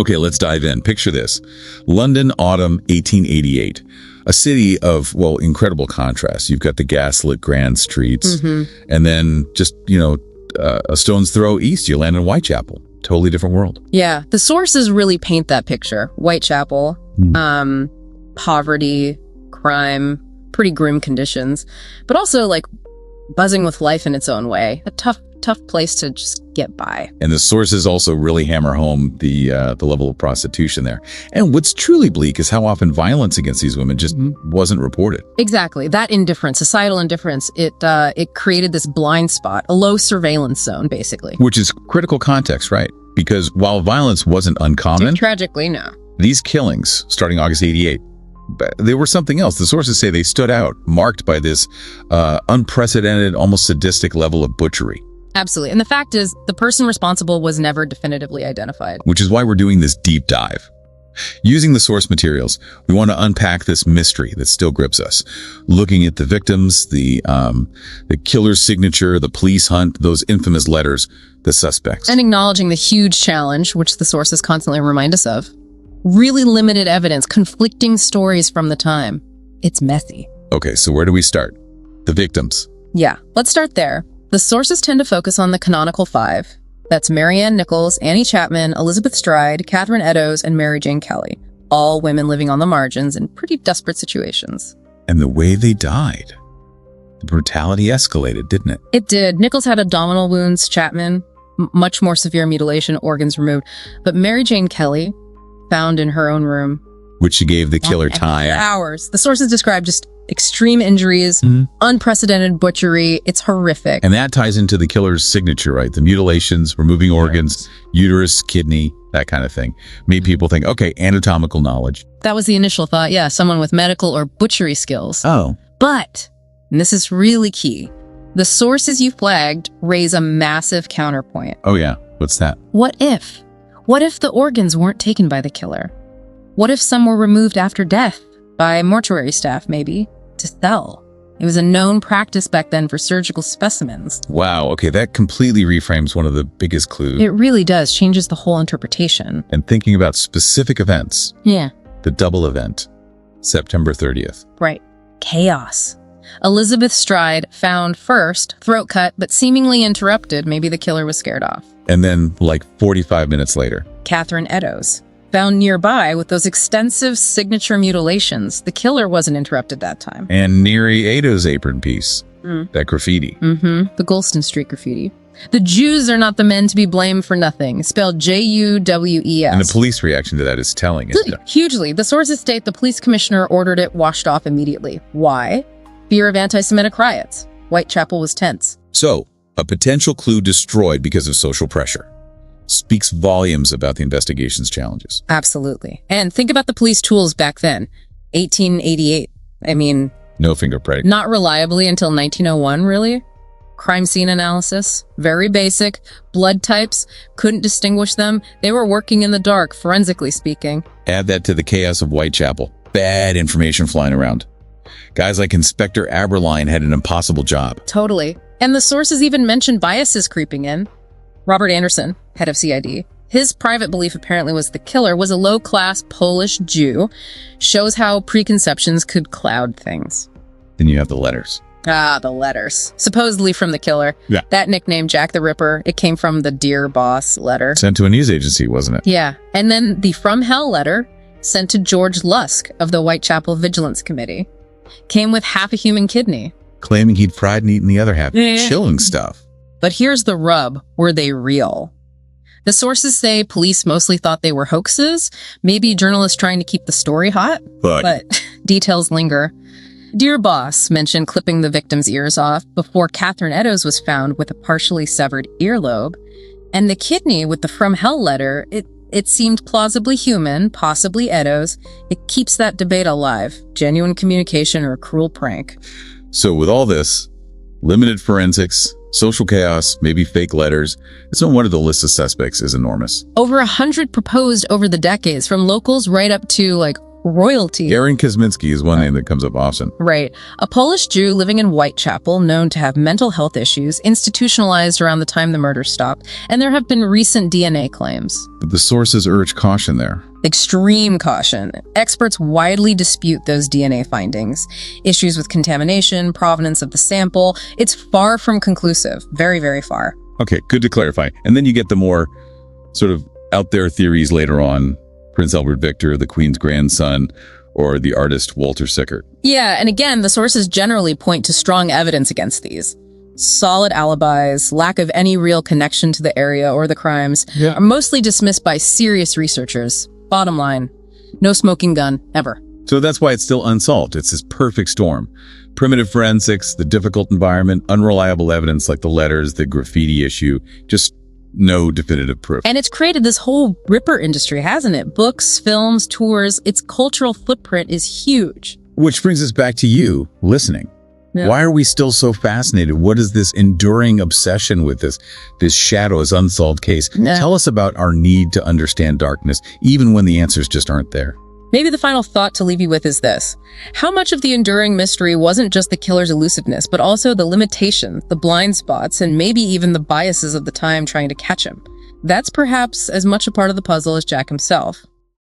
Okay, let's dive in. Picture this. London, autumn 1888. A city of, well, incredible contrast. You've got the gaslit grand streets, and then just, a stone's throw east, you land in Whitechapel. Totally different world. Yeah, the sources really paint that picture. Whitechapel, poverty, crime, pretty grim conditions, but also like buzzing with life in its own way. A tough place to just get by. And the sources also really hammer home the level of prostitution there. And what's truly bleak is how often violence against these women just wasn't reported. Exactly. That indifference, societal indifference, it created this blind spot, a low surveillance zone, basically. Which is critical context, right? Because while violence wasn't uncommon, tragically, no. These killings, starting August 88, they were something else. The sources say they stood out, marked by this unprecedented, almost sadistic level of butchery. Absolutely. And the fact is, the person responsible was never definitively identified. Which is why we're doing this deep dive. Using the source materials, we want to unpack this mystery that still grips us. Looking at the victims, the killer's signature, the police hunt, those infamous letters, the suspects. And acknowledging the huge challenge, which the sources constantly remind us of. Really limited evidence, conflicting stories from the time. It's messy. Okay, so where do we start? The victims. Yeah, let's start there. The sources tend to focus on the canonical five. That's Marianne Nichols, Annie Chapman, Elizabeth Stride, Catherine Eddowes, and Mary Jane Kelly. All women living on the margins in pretty desperate situations. And the way they died. The brutality escalated, didn't it? It did. Nichols had abdominal wounds, Chapman, much more severe mutilation, organs removed. But Mary Jane Kelly, found in her own room. Which she gave the killer time. Hours. The sources describe just extreme injuries, unprecedented butchery. It's horrific. And that ties into the killer's signature, right? The mutilations, removing organs, uterus, kidney, that kind of thing. Made people think, okay, anatomical knowledge. That was the initial thought. Yeah, someone with medical or butchery skills. Oh. But, and this is really key, the sources you flagged raise a massive counterpoint. Oh yeah, what's that? What if? What if the organs weren't taken by the killer? What if some were removed after death? By mortuary staff, maybe, to sell. It was a known practice back then for surgical specimens. Wow, okay, that completely reframes one of the biggest clues. It really does, changes the whole interpretation. And thinking about specific events. Yeah. The double event, September 30th. Right. Chaos. Elizabeth Stride found first, throat cut, but seemingly interrupted. Maybe the killer was scared off. And then, like 45 minutes later, Catherine Eddowes, found nearby with those extensive signature mutilations. The killer wasn't interrupted that time. And Neri Ado's apron piece, that graffiti. The Golston Street graffiti. The Jews are not the men to be blamed for nothing. Spelled J-U-W-E-S. And the police reaction to that is telling. Hugely. The sources state the police commissioner ordered it washed off immediately. Why? Fear of anti-Semitic riots. Whitechapel was tense. So, a potential clue destroyed because of social pressure. Speaks volumes about the investigation's challenges. Absolutely. And think about the police tools back then. 1888. I mean... No fingerprint. Not reliably until 1901, really. Crime scene analysis. Very basic. Blood types. Couldn't distinguish them. They were working in the dark, forensically speaking. Add that to the chaos of Whitechapel. Bad information flying around. Guys like Inspector Aberline had an impossible job. Totally. And the sources even mentioned biases creeping in. Robert Anderson, head of CID, his private belief apparently was the killer was a low-class Polish Jew. Shows how preconceptions could cloud things. Then you have the letters. Ah, the letters. Supposedly from the killer. Yeah. That nickname, Jack the Ripper, it came from the Dear Boss letter. Sent to a news agency, wasn't it? Yeah. And then the From Hell letter, sent to George Lusk of the Whitechapel Vigilance Committee, came with half a human kidney. Claiming he'd fried and eaten the other half. Chilling stuff. But here's the rub. Were they real? The sources say police mostly thought they were hoaxes, maybe journalists trying to keep the story hot, but details linger. Dear Boss mentioned clipping the victim's ears off before Catherine Eddowes was found with a partially severed earlobe, and the kidney with the From Hell letter, it seemed plausibly human, possibly Eddowes. It keeps that debate alive. Genuine communication or a cruel prank. So with all this, limited forensics, social chaos, maybe fake letters, it's no wonder the list of suspects is enormous. Over 100 proposed over the decades, from locals right up to, royalty. Aaron Kosminski is one name that comes up often. Right. A Polish Jew living in Whitechapel, known to have mental health issues, institutionalized around the time the murder stopped, and there have been recent DNA claims. But the sources urge caution there. Extreme caution. Experts widely dispute those DNA findings. Issues with contamination, provenance of the sample. It's far from conclusive. Very, very far. Okay, good to clarify. And then you get the more sort of out there theories later on. Prince Albert Victor, the Queen's grandson, or the artist Walter Sickert. Yeah, and again, the sources generally point to strong evidence against these. Solid alibis, lack of any real connection to the area or the crimes, are mostly dismissed by serious researchers. Bottom line, no smoking gun, ever. So that's why it's still unsolved. It's this perfect storm. Primitive forensics, the difficult environment, unreliable evidence like the letters, the graffiti issue, just no definitive proof. And it's created this whole Ripper industry, hasn't it? Books, films, tours. Its cultural footprint is huge. Which brings us back to you listening. Yeah. Why are we still so fascinated? What is this enduring obsession with this shadow, this unsolved case? Yeah. Tell us about our need to understand darkness, even when the answers just aren't there. Maybe the final thought to leave you with is this. How much of the enduring mystery wasn't just the killer's elusiveness, but also the limitations, the blind spots, and maybe even the biases of the time trying to catch him? That's perhaps as much a part of the puzzle as Jack himself.